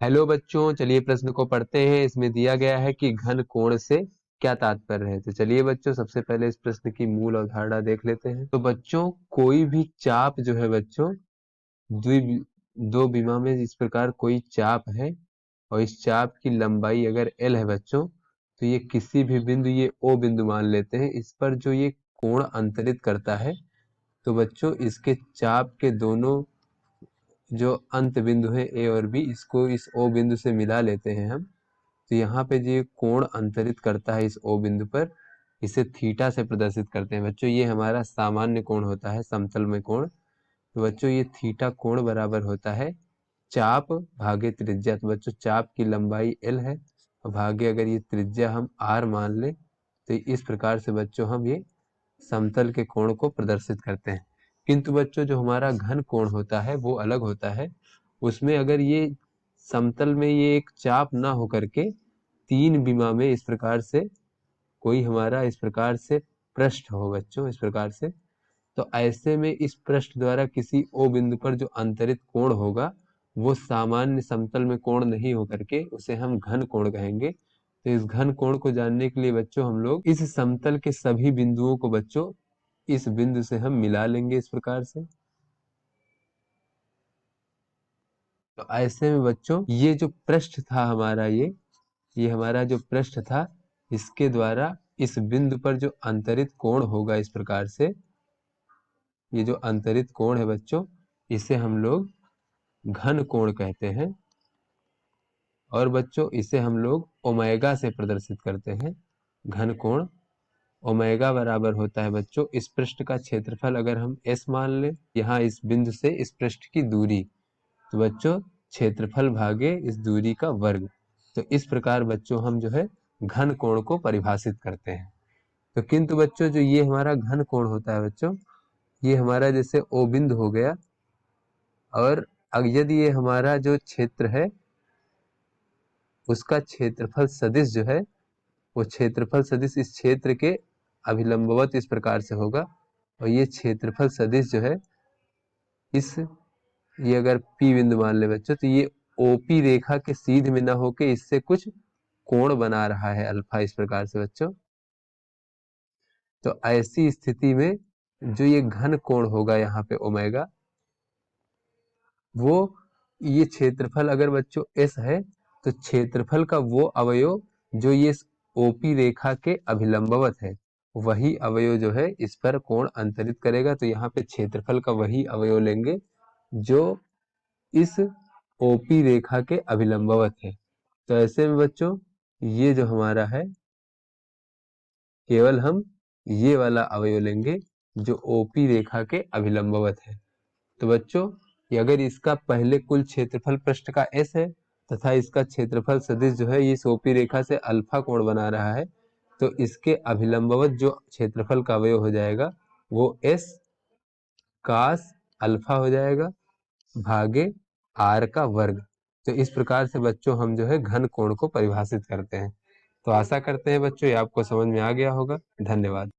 Hello बच्चों, चलिए प्रश्न को पढ़ते हैं। इसमें दिया गया है कि घन कोण से क्या तात्पर्य है। तो चलिए बच्चों, सबसे पहले इस प्रश्न की मूल अवधारणा देख लेते हैं। तो बच्चों, कोई भी चाप जो है बच्चों, द्वि दो विमा में इस प्रकार कोई चाप है और इस चाप की लंबाई अगर एल है बच्चों, तो ये किसी भी बिंदु, ये ओ बिंदु मान लेते हैं, इस पर जो ये कोण अंतरित करता है, तो बच्चों इसके चाप के दोनों जो अंत बिंदु है ए और बी, इसको इस ओ बिंदु से मिला लेते हैं हम। तो यहाँ पे जो कोण अंतरित करता है इस ओ बिंदु पर, इसे थीटा से प्रदर्शित करते हैं बच्चों। ये हमारा सामान्य कोण होता है, समतल में कोण। तो बच्चों ये थीटा कोण बराबर होता है चाप भागे त्रिज्या। तो बच्चों चाप की लंबाई एल है और भागे अगर ये त्रिज्या हम आर मान लें, तो इस प्रकार से बच्चों हम ये समतल के कोण को प्रदर्शित करते हैं। किंतु बच्चों जो हमारा घन कोण होता है वो अलग होता है। उसमें अगर ये समतल में ये एक चाप ना होकर के तीन विमा में इस प्रकार से कोई हमारा इस प्रकार से पृष्ठ हो बच्चों, इस प्रकार से, तो ऐसे में इस पृष्ठ द्वारा किसी ओ बिंदु पर जो अंतरित कोण होगा वो सामान्य समतल में कोण नहीं होकर के उसे हम घन कोण कहेंगे। तो इस घन कोण को जानने के लिए बच्चों हम लोग इस समतल के सभी बिंदुओं को बच्चों इस बिंदु से हम मिला लेंगे इस प्रकार से। तो ऐसे में बच्चों ये जो पृष्ठ था हमारा, ये हमारा जो पृष्ठ था, इसके द्वारा इस बिंदु पर जो अंतरित कोण होगा इस प्रकार से, ये जो अंतरित कोण है बच्चों, इसे हम लोग घन कोण कहते हैं। और बच्चों इसे हम लोग ओमेगा से प्रदर्शित करते हैं। घन कोण ओमेगा बराबर होता है बच्चों इस पृष्ठ का क्षेत्रफल अगर हम s मान लें, यहाँ इस बिंदु से इस पृष्ठ की दूरी, तो बच्चों क्षेत्रफल भागे इस दूरी का वर्ग। तो इस प्रकार बच्चों हम जो है घन कोण को परिभाषित करते हैं। तो किंतु बच्चों जो ये हमारा घन कोण होता है बच्चों, ये हमारा जैसे ओ बिंदु हो गया, और अब यदि ये हमारा जो क्षेत्र है उसका क्षेत्रफल सदिश जो है, वो क्षेत्रफल सदिश इस क्षेत्र के अभिलंबवत इस प्रकार से होगा, और ये क्षेत्रफल सदिश जो है इस, ये अगर P बिंदु मान ले बच्चों, तो ये OP रेखा के सीध में ना होके इससे कुछ कोण बना रहा है अल्फा इस प्रकार से बच्चों। तो ऐसी स्थिति में जो ये घन कोण होगा यहाँ पे ओमेगा, वो ये क्षेत्रफल अगर बच्चों S है, तो क्षेत्रफल का वो अवयव जो ये OP रेखा के अभिलंबवत है, वही अवयव जो है इस पर कोण अंतरित करेगा। तो यहाँ पे क्षेत्रफल का वही अवयव लेंगे जो इस OP रेखा के अभिलंबवत है। तो ऐसे में बच्चों ये जो हमारा है, केवल हम ये वाला अवयव लेंगे जो OP रेखा के अभिलंबवत है। तो बच्चों ये अगर इसका पहले कुल क्षेत्रफल पृष्ठ का S है तथा इसका क्षेत्रफल सदिश जो है इस OP रेखा से अल्फा कोण बना रहा है, तो इसके अभिलंबवत जो क्षेत्रफल का अवयव हो जाएगा वो S cos अल्फा हो जाएगा भागे r का वर्ग। तो इस प्रकार से बच्चों हम जो है घन कोण को परिभाषित करते हैं। तो आशा करते हैं बच्चों ये आपको समझ में आ गया होगा। धन्यवाद।